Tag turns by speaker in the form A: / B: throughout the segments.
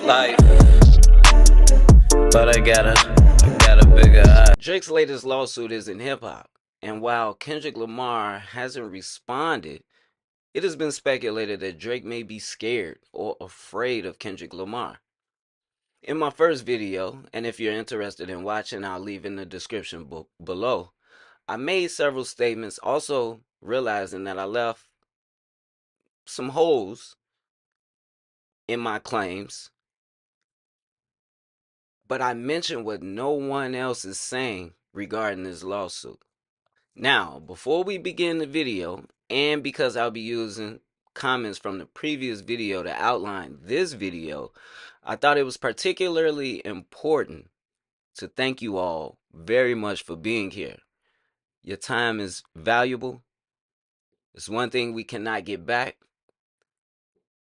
A: Like, but I got a bigger eye.
B: Drake's latest lawsuit is in hip hop, and while Kendrick Lamar hasn't responded, it has been speculated that Drake may be scared or afraid of Kendrick Lamar. In my first video, and if you're interested in watching, I'll leave in the description below, I made several statements, also realizing that I left some holes in my claims, but I mentioned what no one else is saying regarding this lawsuit. Now, before we begin the video, and because I'll be using comments from the previous video to outline this video, I thought it was particularly important to thank you all very much for being here. Your time is valuable. It's one thing we cannot get back.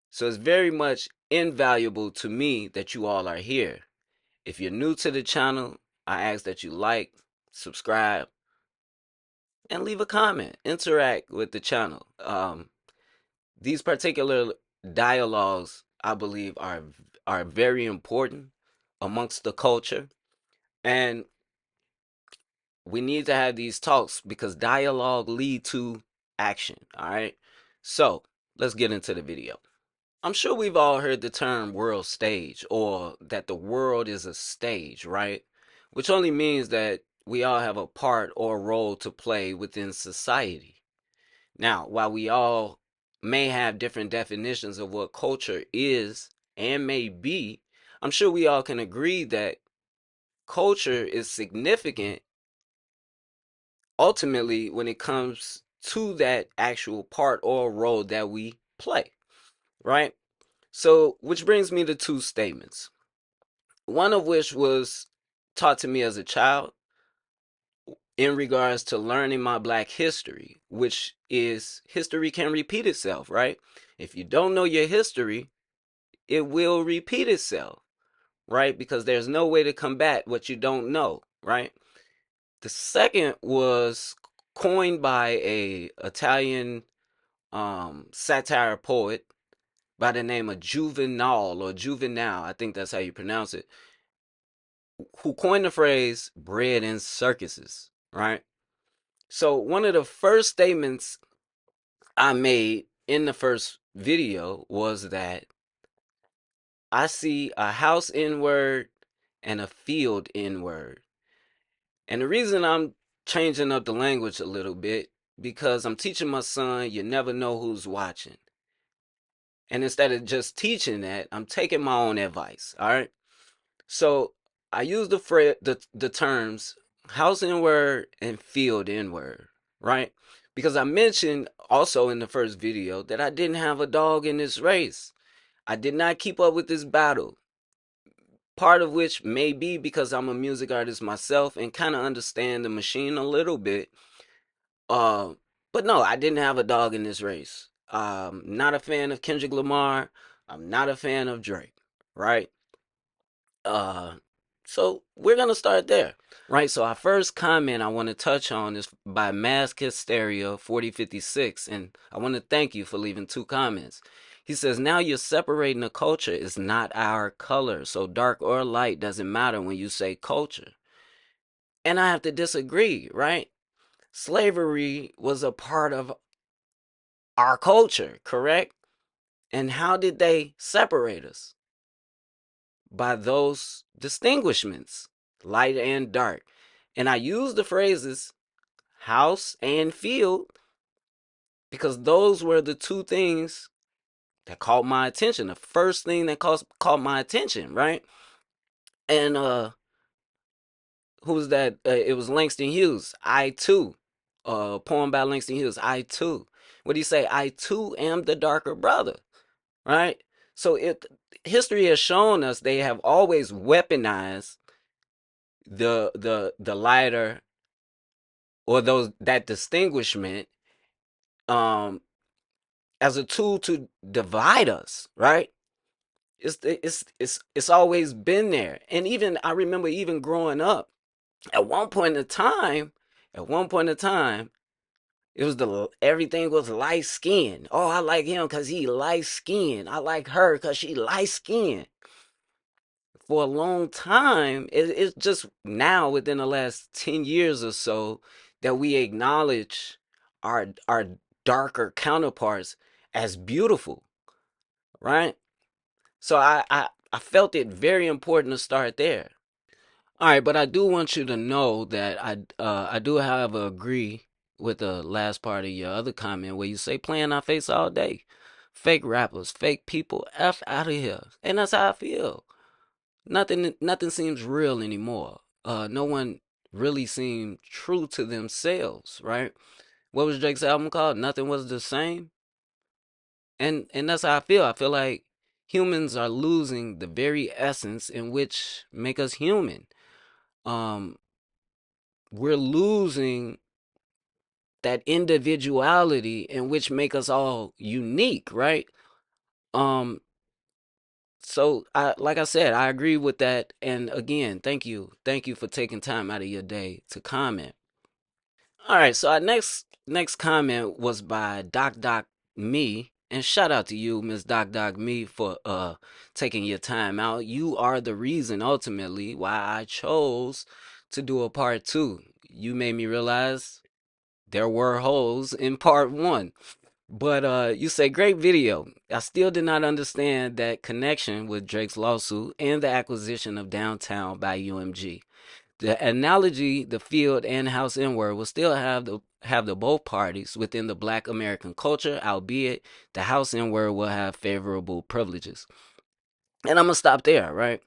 B: So it's very much invaluable to me that you all are here. If you're new to the channel, I ask that you like, subscribe, and leave a comment. Interact with the channel. These particular dialogues, I believe, are very important amongst the culture, and we need to have these talks because dialogue lead to action. All right, so let's get into the video. I'm sure we've all heard the term world stage, or that the world is a stage, right? Which only means that we all have a part or role to play within society. Now, while we all may have different definitions of what culture is and may be, I'm sure we all can agree that culture is significant ultimately when it comes to that actual part or role that we play, right? So, which brings me to two statements. One of which was taught to me as a child in regards to learning my black history, which is history can repeat itself, right? If you don't know your history, it will repeat itself, right? Because there's no way to combat what you don't know, right? The second was coined by a Italian satire poet by the name of Juvenal, I think that's how you pronounce it, who coined the phrase bread in circuses, right? So one of the first statements I made in the first video was that I see a house N-word and a field N-word. And the reason I'm changing up the language a little bit, because I'm teaching my son, you never know who's watching. And instead of just teaching that, I'm taking my own advice, all right? So I use the terms house N-word and field N-word, right? Because I mentioned also in the first video that I didn't have a dog in this race. I did not keep up with this battle. Part of which may be because I'm a music artist myself and kind of understand the machine a little bit. But no, I didn't have a dog in this race. Not a fan of Kendrick Lamar. I'm not a fan of Drake, right? So we're gonna start there, right? So our first comment I want to touch on is by Mask Hysteria 4056, and I want to thank you for leaving two comments. He says, now you're separating the culture is not our color, so dark or light doesn't matter when you say culture. And I have to disagree, right? Slavery was a part of our culture, correct? And how did they separate us? By those distinguishments, light and dark. And I use the phrases house and field because those were the two things that caught my attention. The first thing that caught my attention, right? And who was that? It was Langston Hughes. I too. Poem by Langston Hughes. I too. What do you say? I too am the darker brother, right? So history has shown us they have always weaponized the lighter or that distinguishment as a tool to divide us, right? It's always been there. And even I remember even growing up, at one point in time, it was everything was light skin. Oh, I like him because he light skin. I like her because she light skin. for a long time, it's just now within the last 10 years or so that we acknowledge our darker counterparts as beautiful, right? So I felt it very important to start there. All right, but I do want you to know that I do, however, agree with the last part of your other comment where you say playing our face all day. Fake rappers, fake people, F out of here. And that's how I feel. Nothing seems real anymore. No one really seemed true to themselves, right? What was Drake's album called? Nothing Was the Same. And that's how I feel. I feel like humans are losing the very essence in which make us human. Um, we're losing that individuality in which make us all unique, right? Um, so I like I said, I agree with that. And again, thank you for taking time out of your day to comment. All right, so our next comment was by Doc Me, and shout out to you, Miss Doc Me, for taking your time out. You are the reason ultimately why I chose to do a part two. You made me realize there were holes in part one. But you say great video. I still did not understand that connection with Drake's lawsuit and the acquisition of Downtown by UMG. The analogy, the field and house N-word will still have the both parties within the Black American culture, albeit the house N-word will have favorable privileges. And I'm gonna stop there, right?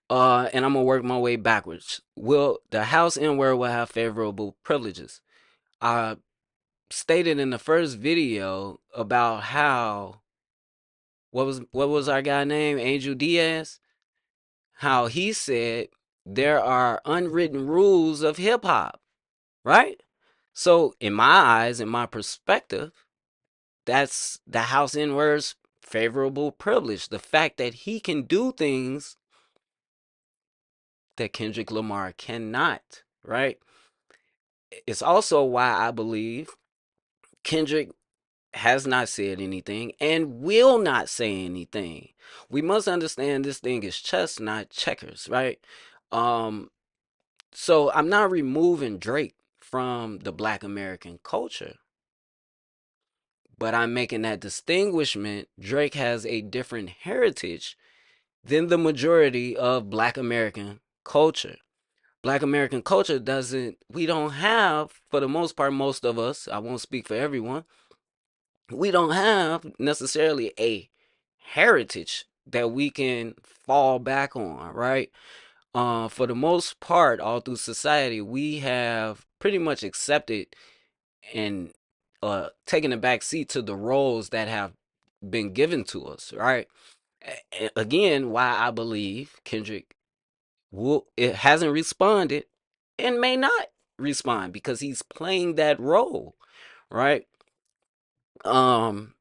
B: And I'm gonna work my way backwards. Will the house N-word will have favorable privileges? I stated in the first video about how what was our guy name, Angel Diaz, how he said there are unwritten rules of hip hop, right? So in my eyes, in my perspective, that's the house N words favorable privilege. The fact that he can do things that Kendrick Lamar cannot, right? It's also why I believe Kendrick has not said anything and will not say anything. We must understand this thing is chess, not checkers, right? Um, so I'm not removing Drake from the Black American culture, but I'm making that distinguishment. Drake has a different heritage than the majority of Black American culture. Black American culture doesn't, we don't have, for the most part, most of us, I won't speak for everyone, we don't have necessarily a heritage that we can fall back on, right? For the most part, all through society, we have pretty much accepted and taken a back seat to the roles that have been given to us, right? Again, why I believe Kendrick it hasn't responded and may not respond because he's playing that role, right? Um,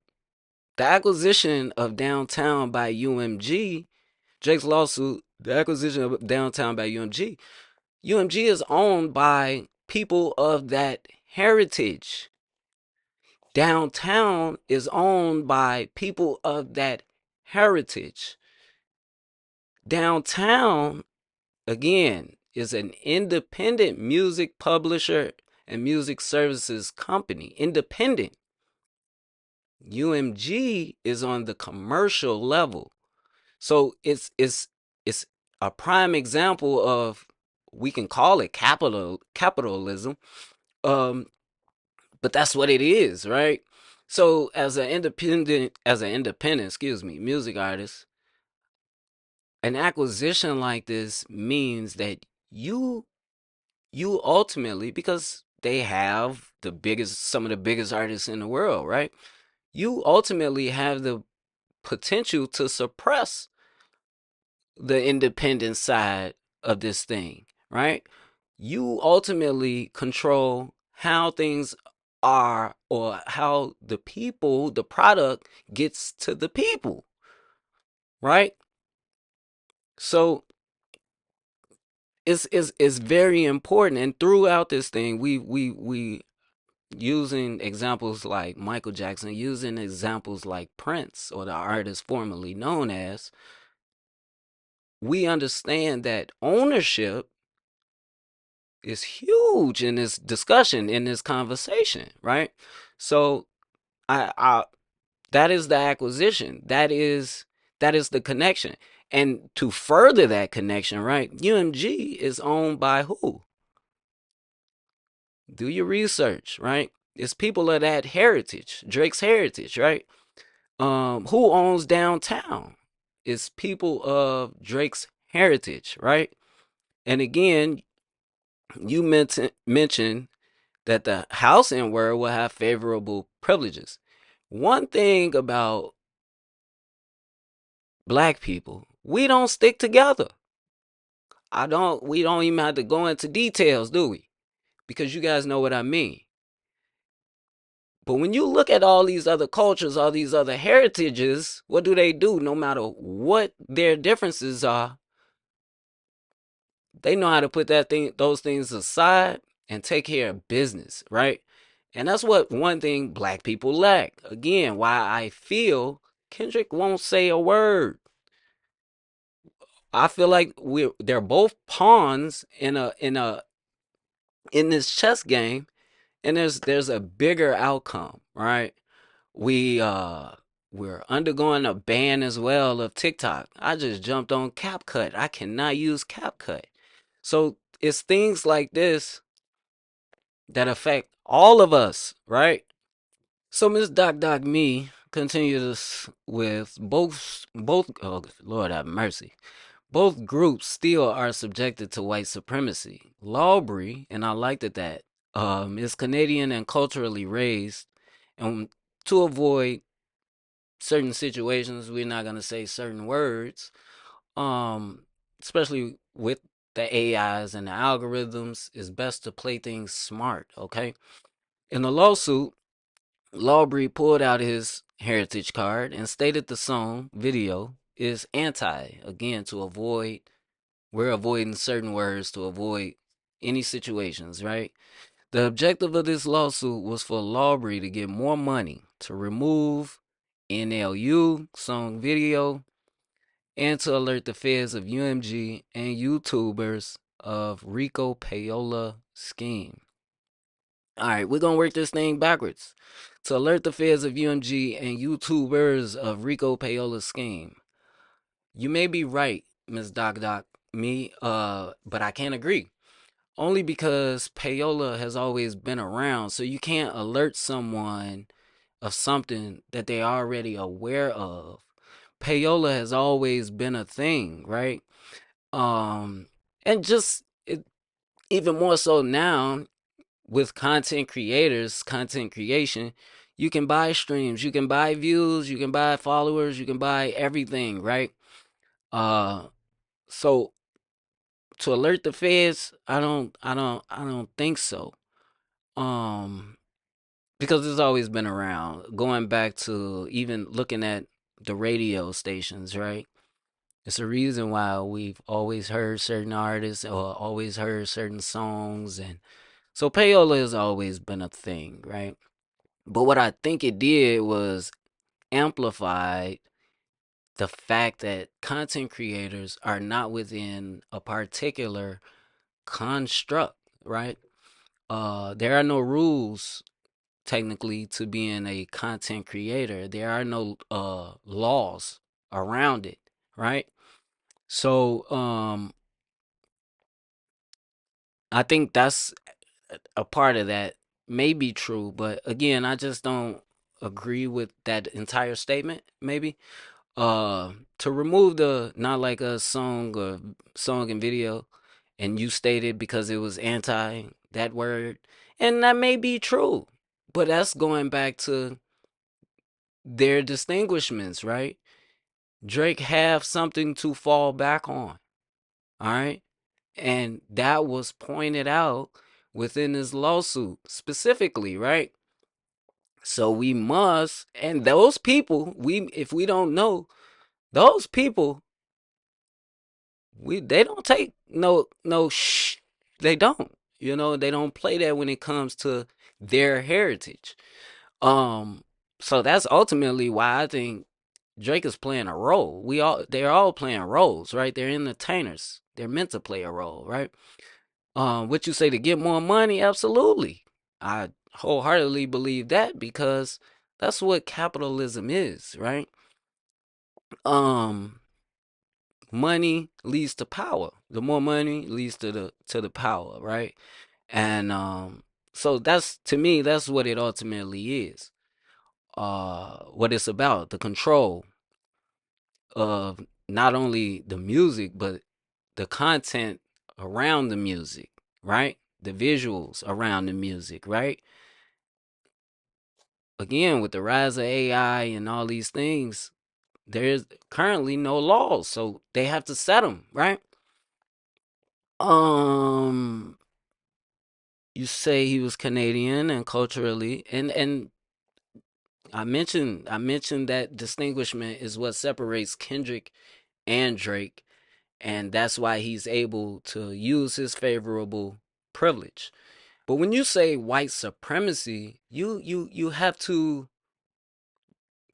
B: the acquisition of Downtown by UMG, Jake's lawsuit, the acquisition of Downtown by UMG, UMG is owned by people of that heritage. Downtown is owned by people of that heritage. Downtown, again, is an independent music publisher and music services company. Independent. UMG is on the commercial level. So it's a prime example of, we can call it capitalism. Um, but that's what it is, right? So as an independent, excuse me, music artist, an acquisition like this means that you ultimately, because they have some of the biggest artists in the world, right? You ultimately have the potential to suppress the independent side of this thing, right? You ultimately control how things are, or how the product gets to the people, right? So it's very important. And throughout this thing, we using examples like Michael Jackson, using examples like Prince, or the artist formerly known as, we understand that ownership is huge in this discussion, in this conversation, right? So I that is the acquisition. That is the connection. And to further that connection, right? UMG is owned by who? Do your research, right? It's people of that heritage, Drake's heritage, right? Who owns downtown? It's people of Drake's heritage, right? And again, you mentioned that the housing world will have favorable privileges. One thing about black people, we don't stick together. We don't even have to go into details, do we? Because you guys know what I mean. But when you look at all these other cultures, all these other heritages, what do? No matter what their differences are, they know how to put those things aside and take care of business, right? And that's what one thing black people lack. Again, why I feel Kendrick won't say a word. I feel like they're both pawns in this chess game, and there's a bigger outcome, right? We we're undergoing a ban as well of TikTok. I just jumped on CapCut. I cannot use CapCut. So it's things like this that affect all of us, right? So Miss Doc Me continues with both oh Lord have mercy. Both groups still are subjected to white supremacy. Lawbury, and I liked it that, is Canadian and culturally raised, and to avoid certain situations, we're not gonna say certain words. Especially with the AIs and the algorithms, it's best to play things smart, okay? In the lawsuit, Lawbury pulled out his heritage card and stated the song video is anti, again, we're avoiding certain words to avoid any situations, right? The objective of this lawsuit was for Lawbury to get more money to remove NLU song video and to alert the feds of UMG and YouTubers of Rico Payola scheme. All right, we're gonna work this thing backwards. To alert the feds of UMG and YouTubers of Rico Payola scheme. You may be right, Miss but I can't agree. Only because payola has always been around, so you can't alert someone of something that they're already aware of. Payola has always been a thing, right? Um, and just even more so now with content creation, you can buy streams, you can buy views, you can buy followers, you can buy everything, right? Uh, so to alert the feds, I don't think so. Um, because it's always been around. Going back to even looking at the radio stations, right? It's a reason why we've always heard certain artists or always heard certain songs, and so payola has always been a thing, right? But what I think it did was amplified the fact that content creators are not within a particular construct, right? There are no rules technically to being a content creator. There are no laws around it, right? So I think that's a part of that may be true, but again, I just don't agree with that entire statement. Maybe to remove the not like a song or song and video, and you stated because it was anti that word, and that may be true, but that's going back to their distinguishments, right? Drake have something to fall back on, all right? And that was pointed out within this lawsuit specifically, right? So we must, and those people, if we don't know, those people, they don't take no shh. They don't. They don't play that when it comes to their heritage. Um, so that's ultimately why I think Drake is playing a role. They're all playing roles, right? They're entertainers. They're meant to play a role, right? What you say to get more money? Absolutely. I wholeheartedly believe that because that's what capitalism is, right? Um, Money leads to power. The more money leads to the power, right? And so that's to me, that's what it ultimately is. What it's about, the control of not only the music, but the content around the music, right? The visuals around the music, right? Again, with the rise of AI and all these things, there's currently no laws, so they have to set them, right? Um, you say he was Canadian and culturally, and I mentioned that distinguishment is what separates Kendrick and Drake, and that's why he's able to use his favorable privilege. But when you say white supremacy, you have to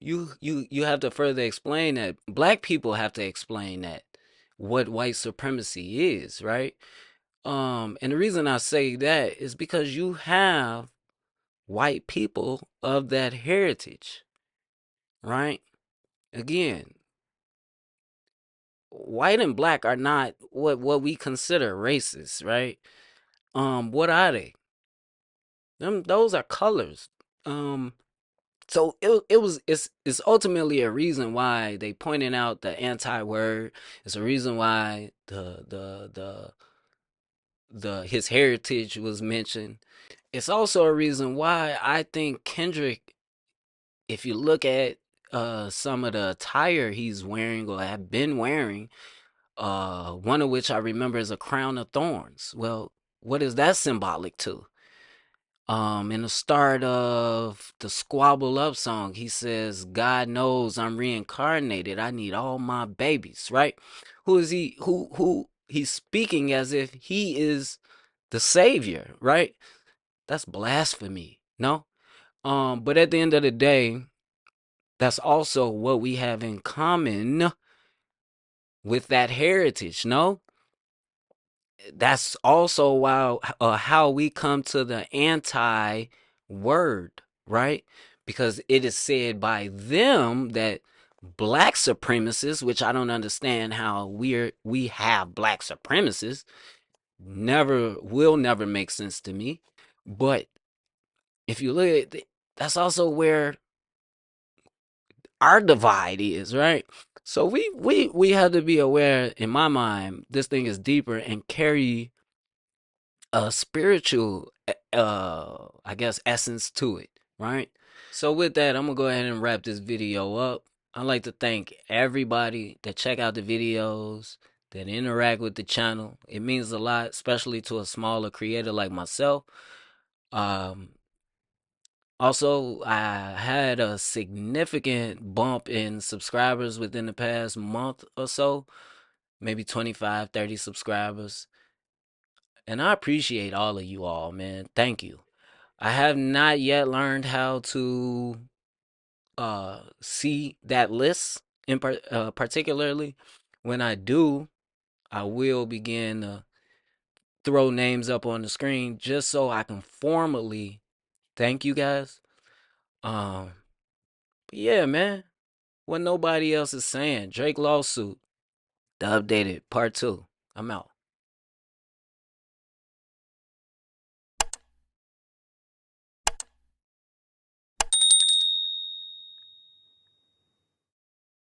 B: you have to further explain that. Black people have to explain that what white supremacy is, right? And the reason I say that is because you have white people of that heritage, right? Again, white and black are not what we consider racist, right? What are they? Those are colors. Um, so it's ultimately a reason why they pointed out the anti-word. It's a reason why the his heritage was mentioned. It's also a reason why I think Kendrick, if you look at some of the attire he's wearing or have been wearing, one of which I remember is a crown of thorns. Well, what is that symbolic to? In the start of the Squabble Up song, he says, God knows I'm reincarnated. I need all my babies, right? Who is he? Who he's speaking as if he is the savior, right? That's blasphemy. No? But at the end of the day, that's also what we have in common with that heritage, no? That's also why how we come to the anti word, right? Because it is said by them that black supremacists, which I don't understand how we have black supremacists, never make sense to me. But if you look at it, that's also where our divide is, right? So we have to be aware. In my mind, this thing is deeper and carry a spiritual I guess essence to it, right? So with that, I'm gonna go ahead and wrap this video up. I'd like to thank everybody that check out the videos, that interact with the channel. It means a lot, especially to a smaller creator like myself. um Also, I had a significant bump in subscribers within the past month or so, maybe 25, 30 subscribers. And I appreciate all of you all, man. Thank you. I have not yet learned how to see that list particularly. When I do, I will begin to throw names up on the screen just so I can formally thank you guys. Um, yeah, man. What nobody else is saying. Drake lawsuit, the updated part 2. I'm out.